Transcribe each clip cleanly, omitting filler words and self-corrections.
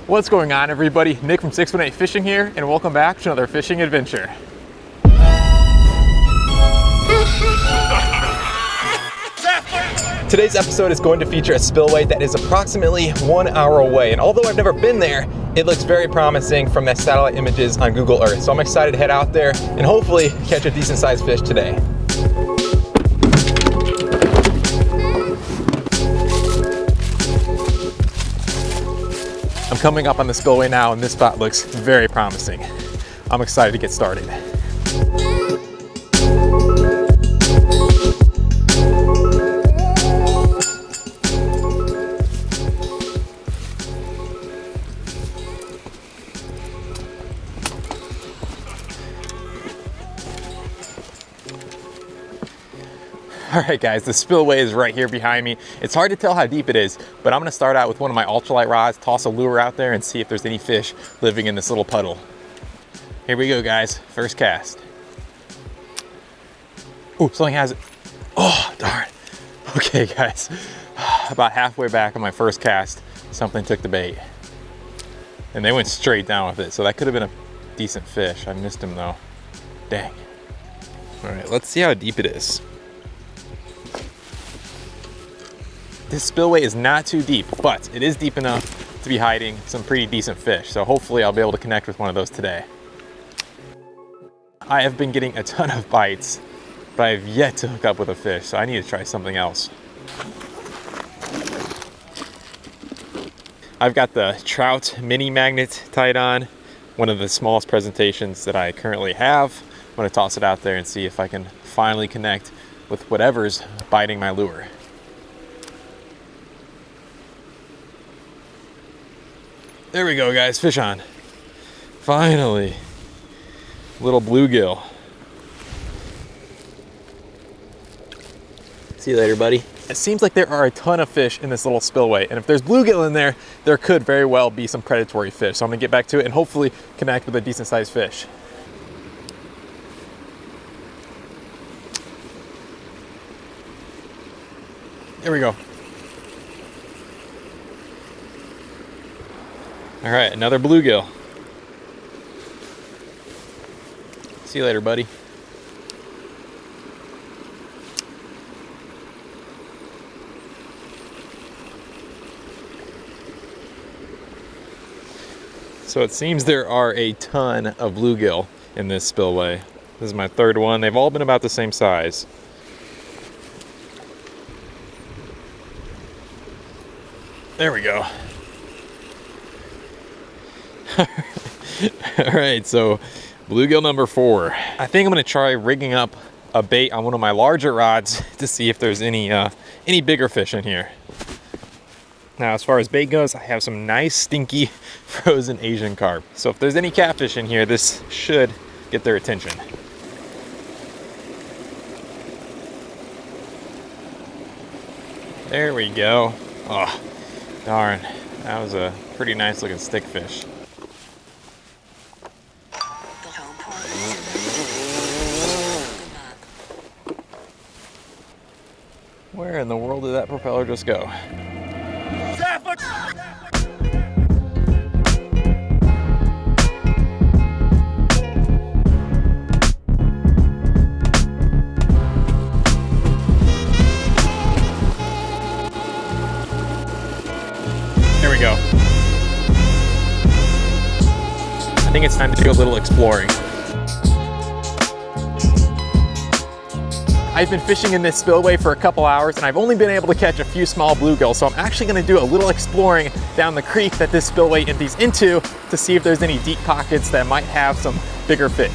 What's going on, everybody? Nick from 618 Fishing here, and welcome back to another fishing adventure. Today's episode is going to feature a spillway that is approximately 1 hour away, and although I've never been there, it looks very promising from the satellite images on Google Earth. So I'm excited to head out there and hopefully catch a decent sized fish today. I'm coming up on the spillway now, and this spot looks very promising. I'm excited to get started. All right guys, the spillway is right here behind me. It's hard to tell how deep it is, but I'm gonna start out with one of my ultralight rods, toss a lure out there and see if there's any fish living in this little puddle. Here we go guys, first cast. Oh, something has it. Oh, darn. Okay guys, about halfway back on my first cast, something took the bait. And they went straight down with it, so that could have been a decent fish. I missed him though. Dang. All right, let's see how deep it is. This spillway is not too deep, but it is deep enough to be hiding some pretty decent fish. So hopefully I'll be able to connect with one of those today. I have been getting a ton of bites, but I have yet to hook up with a fish. So I need to try something else. I've got the trout mini magnet tied on, one of the smallest presentations that I currently have. I'm gonna toss it out there and see if I can finally connect with whatever's biting my lure. There we go guys, fish on. Finally. Little bluegill. See you later, buddy. It seems like there are a ton of fish in this little spillway, and if there's bluegill in there, there could very well be some predatory fish. So I'm gonna get back to it and hopefully connect with a decent sized fish. There we go. All right, another bluegill. See you later, buddy. So it seems there are a ton of bluegill in this spillway. This is my third one. They've all been about the same size. There we go. All right, so bluegill number 4. I think I'm gonna try rigging up a bait on one of my larger rods to see if there's any bigger fish in here. Now, as far as bait goes, I have some nice stinky frozen Asian carp. So if there's any catfish in here, this should get their attention. There we go. Oh, darn. That was a pretty nice looking stickfish. Where in the world did that propeller just go? There we go. I think it's time to do a little exploring. I've been fishing in this spillway for a couple hours and I've only been able to catch a few small bluegill, so I'm actually gonna do a little exploring down the creek that this spillway empties into to see if there's any deep pockets that might have some bigger fish.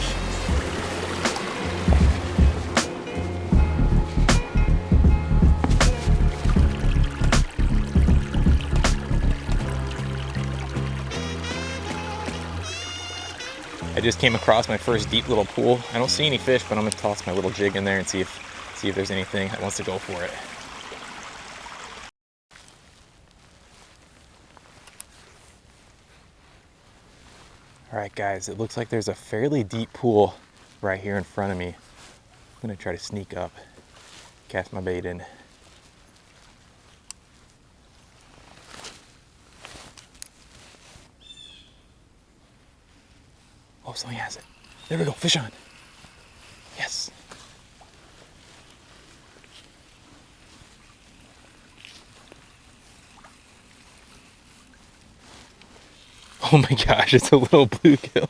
I just came across my first deep little pool. I don't see any fish, but I'm gonna toss my little jig in there and see if there's anything that wants to go for it. All right guys, it looks like there's a fairly deep pool right here in front of me. I'm gonna try to sneak up, cast my bait in. Oh, something has it. There we go, fish on. Yes. Oh my gosh, it's a little bluegill.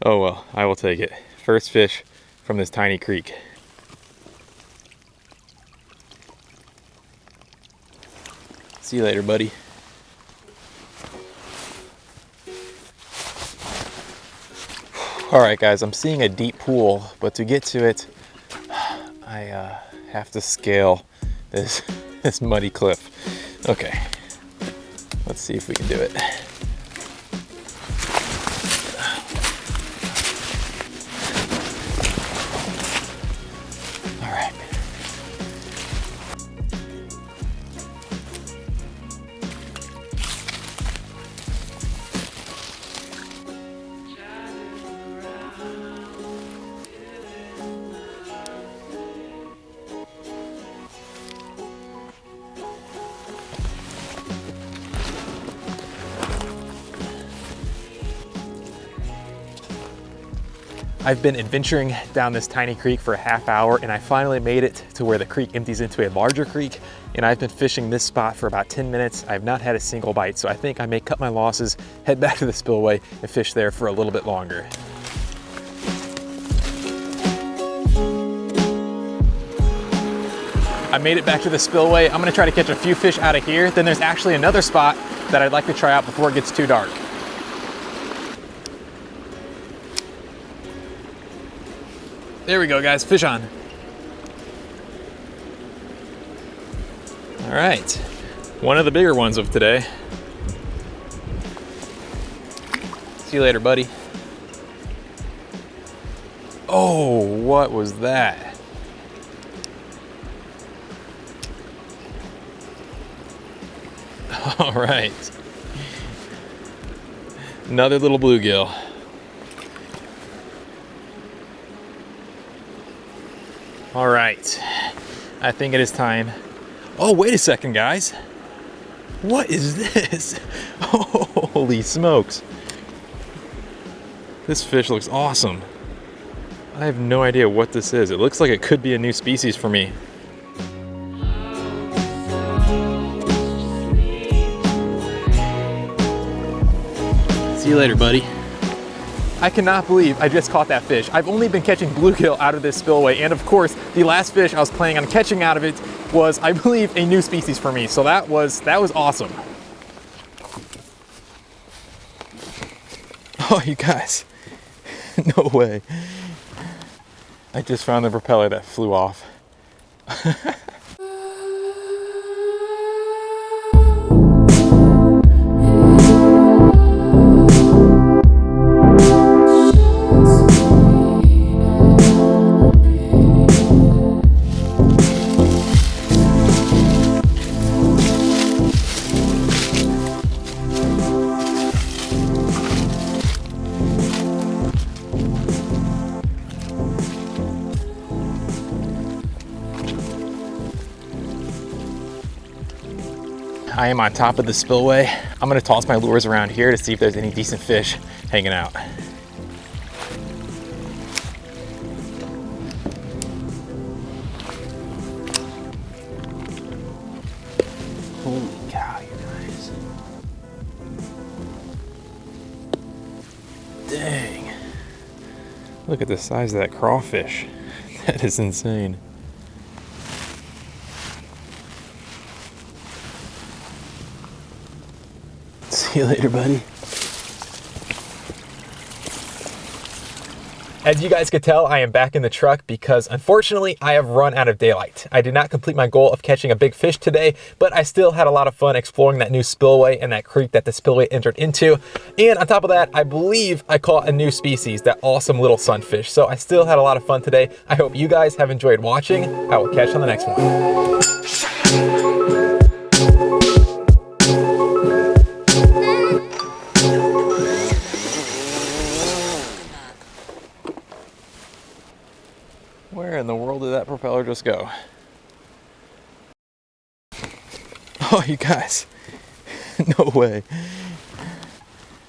Oh well, I will take it. First fish from this tiny creek. See you later, buddy. All right, guys, I'm seeing a deep pool, but to get to it, I have to scale this muddy cliff. Okay, let's see if we can do it. All right. I've been adventuring down this tiny creek for a half hour, and I finally made it to where the creek empties into a larger creek, and I've been fishing this spot for about 10 minutes. I've not had a single bite, so I think I may cut my losses, head back to the spillway, and fish there for a little bit longer. I made it back to the spillway. I'm gonna try to catch a few fish out of here. Then there's actually another spot that I'd like to try out before it gets too dark. There we go, guys, fish on. All right, one of the bigger ones of today. See you later, buddy. Oh, what was that? All right. Another little bluegill. All right, I think it is time. Oh, wait a second, guys. What is this? Holy smokes. This fish looks awesome. I have no idea what this is. It looks like it could be a new species for me. See you later, buddy. I cannot believe I just caught that fish. I've only been catching bluegill out of this spillway, and of course, the last fish I was planning on catching out of it was, I believe, a new species for me. So that was awesome. Oh, you guys, no way. I just found the propeller that flew off. I am on top of the spillway. I'm gonna toss my lures around here to see if there's any decent fish hanging out. Holy cow, you guys. Dang. Look at the size of that crawfish. That is insane. See you later, buddy. As you guys could tell, I am back in the truck because unfortunately I have run out of daylight. I did not complete my goal of catching a big fish today, but I still had a lot of fun exploring that new spillway and that creek that the spillway entered into. And on top of that, I believe I caught a new species, that awesome little sunfish. So I still had a lot of fun today. I hope you guys have enjoyed watching. I will catch you on the next one. Where in the world did that propeller just go? Oh, you guys, no way.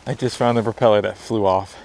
I just found the propeller that flew off.